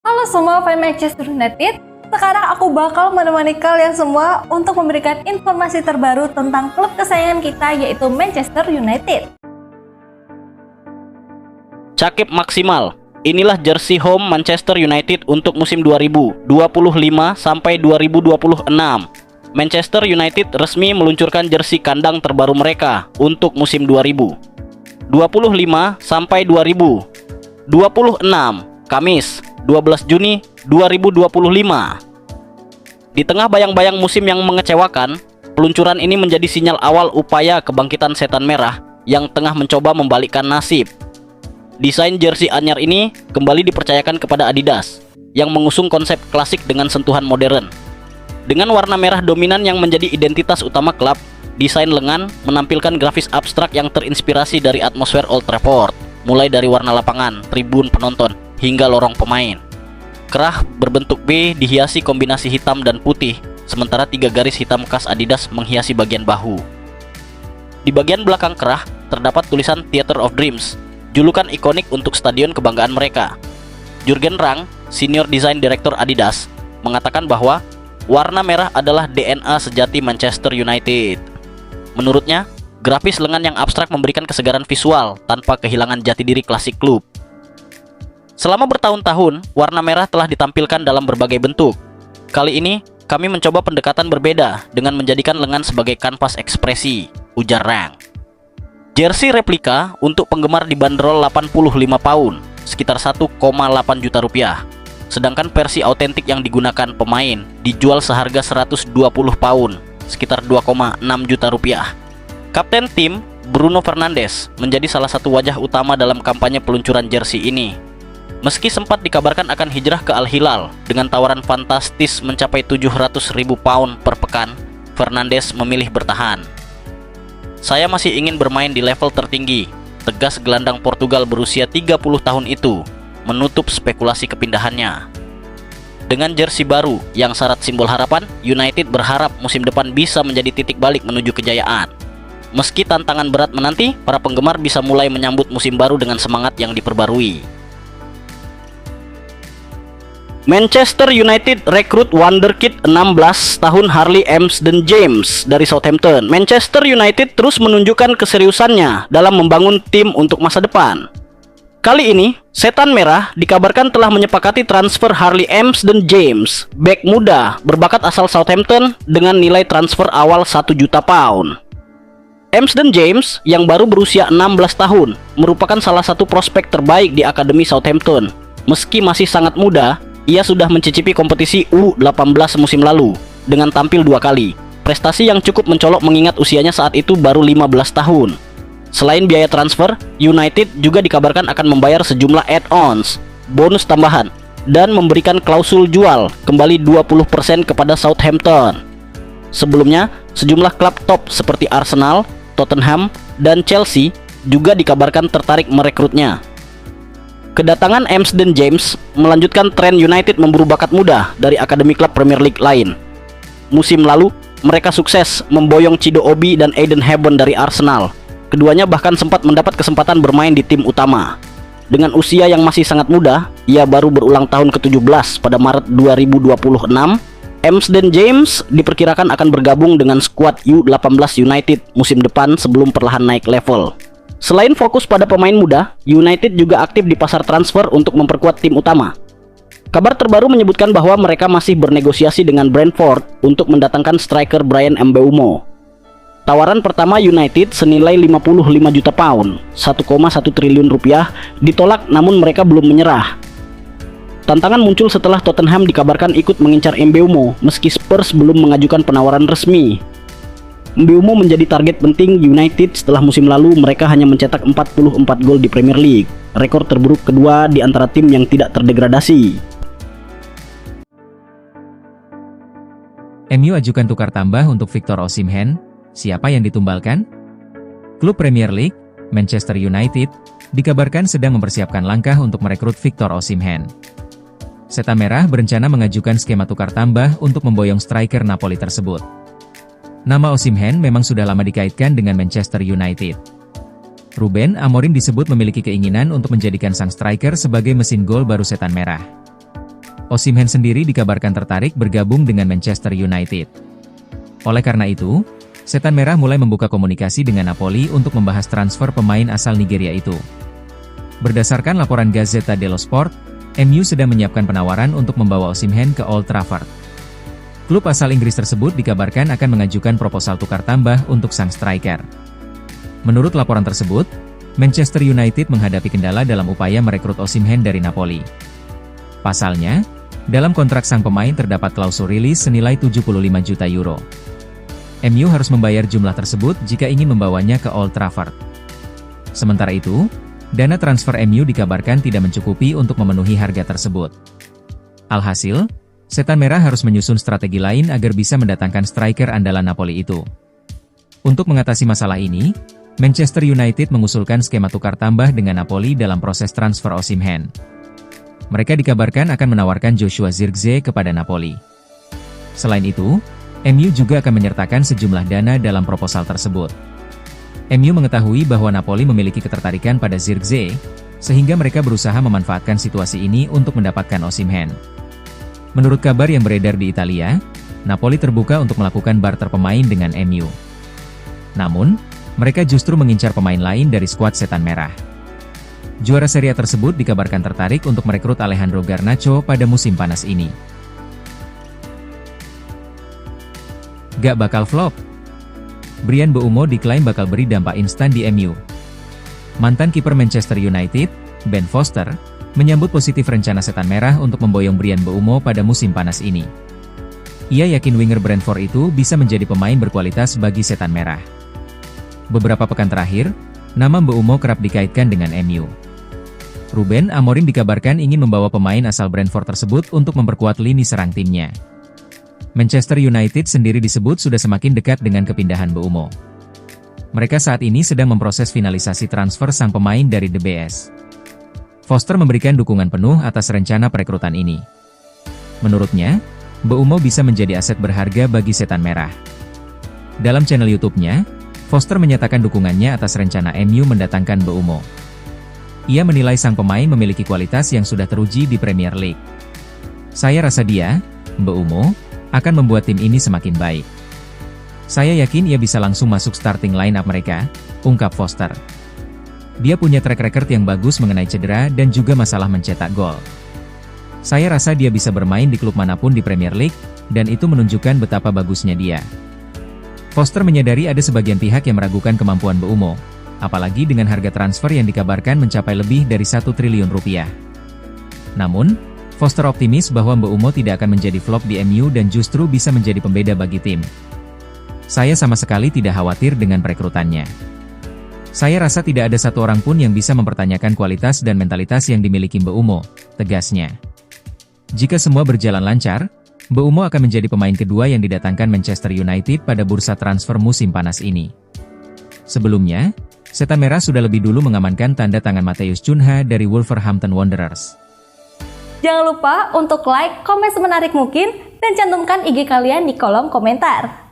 Halo semua fans Manchester United, sekarang aku bakal menemani kalian semua untuk memberikan informasi terbaru tentang klub kesayangan kita yaitu Manchester United. Cakep maksimal. Inilah jersey home Manchester United untuk musim 2025 sampai 2026. Manchester United resmi meluncurkan jersey kandang terbaru mereka untuk musim 2025 sampai 2026. Kamis, 12 Juni 2025. Di tengah bayang-bayang musim yang mengecewakan, peluncuran ini menjadi sinyal awal upaya kebangkitan setan merah yang tengah mencoba membalikkan nasib. Desain jersey anyar ini kembali dipercayakan kepada Adidas yang mengusung konsep klasik dengan sentuhan modern. Dengan warna merah dominan yang menjadi identitas utama klub, desain lengan menampilkan grafis abstrak yang terinspirasi dari atmosfer Old Trafford, mulai dari warna lapangan, tribun penonton, hingga lorong pemain. Kerah berbentuk B dihiasi kombinasi hitam dan putih, sementara 3 garis hitam khas Adidas menghiasi bagian bahu. Di bagian belakang kerah terdapat tulisan Theater of Dreams, julukan ikonik untuk stadion kebanggaan mereka. Jurgen Rang, Senior Design Director Adidas, mengatakan bahwa warna merah adalah DNA sejati Manchester United. Menurutnya, grafis lengan yang abstrak memberikan kesegaran visual tanpa kehilangan jati diri klasik klub. Selama bertahun-tahun, warna merah telah ditampilkan dalam berbagai bentuk. Kali ini, kami mencoba pendekatan berbeda dengan menjadikan lengan sebagai kanvas ekspresi, ujar Rang. Jersey replika untuk penggemar dibanderol 85 pound, sekitar 1,8 juta rupiah. Sedangkan versi autentik yang digunakan pemain dijual seharga 120 pound, sekitar 2,6 juta rupiah. Kapten tim, Bruno Fernandes, menjadi salah satu wajah utama dalam kampanye peluncuran jersey ini. Meski sempat dikabarkan akan hijrah ke Al Hilal dengan tawaran fantastis mencapai 700.000 pound per pekan, Fernandes memilih bertahan. Saya masih ingin bermain di level tertinggi, tegas gelandang Portugal berusia 30 tahun itu, menutup spekulasi kepindahannya. Dengan jersey baru yang syarat simbol harapan, United berharap musim depan bisa menjadi titik balik menuju kejayaan. Meski tantangan berat menanti, para penggemar bisa mulai menyambut musim baru dengan semangat yang diperbarui. Manchester United rekrut wonderkid 16 tahun Harley Amsden-James dari Southampton. Manchester United terus menunjukkan keseriusannya dalam membangun tim untuk masa depan. Kali ini, Setan Merah dikabarkan telah menyepakati transfer Harley Amsden-James, bek muda berbakat asal Southampton dengan nilai transfer awal 1 juta pound. Amsden-James yang baru berusia 16 tahun merupakan salah satu prospek terbaik di Akademi Southampton. Meski masih sangat muda, ia sudah mencicipi kompetisi U18 musim lalu dengan tampil 2 kali. Prestasi yang cukup mencolok mengingat usianya saat itu baru 15 tahun. Selain biaya transfer, United juga dikabarkan akan membayar sejumlah add-ons, bonus tambahan, dan memberikan klausul jual kembali 20% kepada Southampton. Sebelumnya, sejumlah klub top seperti Arsenal, Tottenham, dan Chelsea juga dikabarkan tertarik merekrutnya. Kedatangan Amsden-James melanjutkan tren United memburu bakat muda dari akademi klub Premier League lain. Musim lalu, mereka sukses memboyong Chido Obi dan Aiden Hebborn dari Arsenal. Keduanya bahkan sempat mendapat kesempatan bermain di tim utama. Dengan usia yang masih sangat muda, ia baru berulang tahun ke-17 pada Maret 2026. Amsden-James diperkirakan akan bergabung dengan skuad U18 United musim depan sebelum perlahan naik level. Selain fokus pada pemain muda, United juga aktif di pasar transfer untuk memperkuat tim utama. Kabar terbaru menyebutkan bahwa mereka masih bernegosiasi dengan Brentford untuk mendatangkan striker Bryan Mbeumo. Tawaran pertama United senilai 55 juta pound, 1,1 triliun rupiah, ditolak namun mereka belum menyerah. Tantangan muncul setelah Tottenham dikabarkan ikut mengincar Mbeumo meski Spurs belum mengajukan penawaran resmi. Mbeumo menjadi target penting United setelah musim lalu mereka hanya mencetak 44 gol di Premier League, rekor terburuk kedua di antara tim yang tidak terdegradasi. MU ajukan tukar tambah untuk Victor Osimhen, siapa yang ditumbalkan? Klub Premier League, Manchester United, dikabarkan sedang mempersiapkan langkah untuk merekrut Victor Osimhen. Setan Merah berencana mengajukan skema tukar tambah untuk memboyong striker Napoli tersebut. Nama Osimhen memang sudah lama dikaitkan dengan Manchester United. Ruben Amorim disebut memiliki keinginan untuk menjadikan sang striker sebagai mesin gol baru Setan Merah. Osimhen sendiri dikabarkan tertarik bergabung dengan Manchester United. Oleh karena itu, Setan Merah mulai membuka komunikasi dengan Napoli untuk membahas transfer pemain asal Nigeria itu. Berdasarkan laporan Gazzetta dello Sport, MU sedang menyiapkan penawaran untuk membawa Osimhen ke Old Trafford. Klub asal Inggris tersebut dikabarkan akan mengajukan proposal tukar tambah untuk sang striker. Menurut laporan tersebut, Manchester United menghadapi kendala dalam upaya merekrut Osimhen dari Napoli. Pasalnya, dalam kontrak sang pemain terdapat klausul rilis senilai 75 juta euro. MU harus membayar jumlah tersebut jika ingin membawanya ke Old Trafford. Sementara itu, dana transfer MU dikabarkan tidak mencukupi untuk memenuhi harga tersebut. Alhasil, Setan Merah harus menyusun strategi lain agar bisa mendatangkan striker andalan Napoli itu. Untuk mengatasi masalah ini, Manchester United mengusulkan skema tukar tambah dengan Napoli dalam proses transfer Osimhen. Mereka dikabarkan akan menawarkan Joshua Zirkzee kepada Napoli. Selain itu, MU juga akan menyertakan sejumlah dana dalam proposal tersebut. MU mengetahui bahwa Napoli memiliki ketertarikan pada Zirkzee, sehingga mereka berusaha memanfaatkan situasi ini untuk mendapatkan Osimhen. Menurut kabar yang beredar di Italia, Napoli terbuka untuk melakukan barter pemain dengan MU. Namun, mereka justru mengincar pemain lain dari skuad Setan Merah. Juara Serie A tersebut dikabarkan tertarik untuk merekrut Alejandro Garnacho pada musim panas ini. Gak bakal flop. Bryan Mbeumo diklaim bakal beri dampak instan di MU. Mantan kiper Manchester United, Ben Foster, menyambut positif rencana Setan Merah untuk memboyong Bryan Mbeumo pada musim panas ini. Ia yakin winger Brentford itu bisa menjadi pemain berkualitas bagi Setan Merah. Beberapa pekan terakhir, nama Mbeumo kerap dikaitkan dengan MU. Ruben Amorim dikabarkan ingin membawa pemain asal Brentford tersebut untuk memperkuat lini serang timnya. Manchester United sendiri disebut sudah semakin dekat dengan kepindahan Mbeumo. Mereka saat ini sedang memproses finalisasi transfer sang pemain dari The BS. Foster memberikan dukungan penuh atas rencana perekrutan ini. Menurutnya, Mbeumo bisa menjadi aset berharga bagi Setan Merah. Dalam channel YouTube-nya, Foster menyatakan dukungannya atas rencana MU mendatangkan Mbeumo. Ia menilai sang pemain memiliki kualitas yang sudah teruji di Premier League. Saya rasa dia, Mbeumo, akan membuat tim ini semakin baik. Saya yakin ia bisa langsung masuk starting line-up mereka, ungkap Foster. Dia punya track record yang bagus mengenai cedera dan juga masalah mencetak gol. Saya rasa dia bisa bermain di klub manapun di Premier League, dan itu menunjukkan betapa bagusnya dia. Foster menyadari ada sebagian pihak yang meragukan kemampuan Mbeumo, apalagi dengan harga transfer yang dikabarkan mencapai lebih dari 1 triliun rupiah. Namun, Foster optimis bahwa Mbeumo tidak akan menjadi flop di MU dan justru bisa menjadi pembeda bagi tim. Saya sama sekali tidak khawatir dengan perekrutannya. Saya rasa tidak ada satu orang pun yang bisa mempertanyakan kualitas dan mentalitas yang dimiliki Mbeumo, tegasnya. Jika semua berjalan lancar, Mbeumo akan menjadi pemain kedua yang didatangkan Manchester United pada bursa transfer musim panas ini. Sebelumnya, Setan Merah sudah lebih dulu mengamankan tanda tangan Matheus Cunha dari Wolverhampton Wanderers. Jangan lupa untuk like, komen semenarik mungkin, dan cantumkan IG kalian di kolom komentar.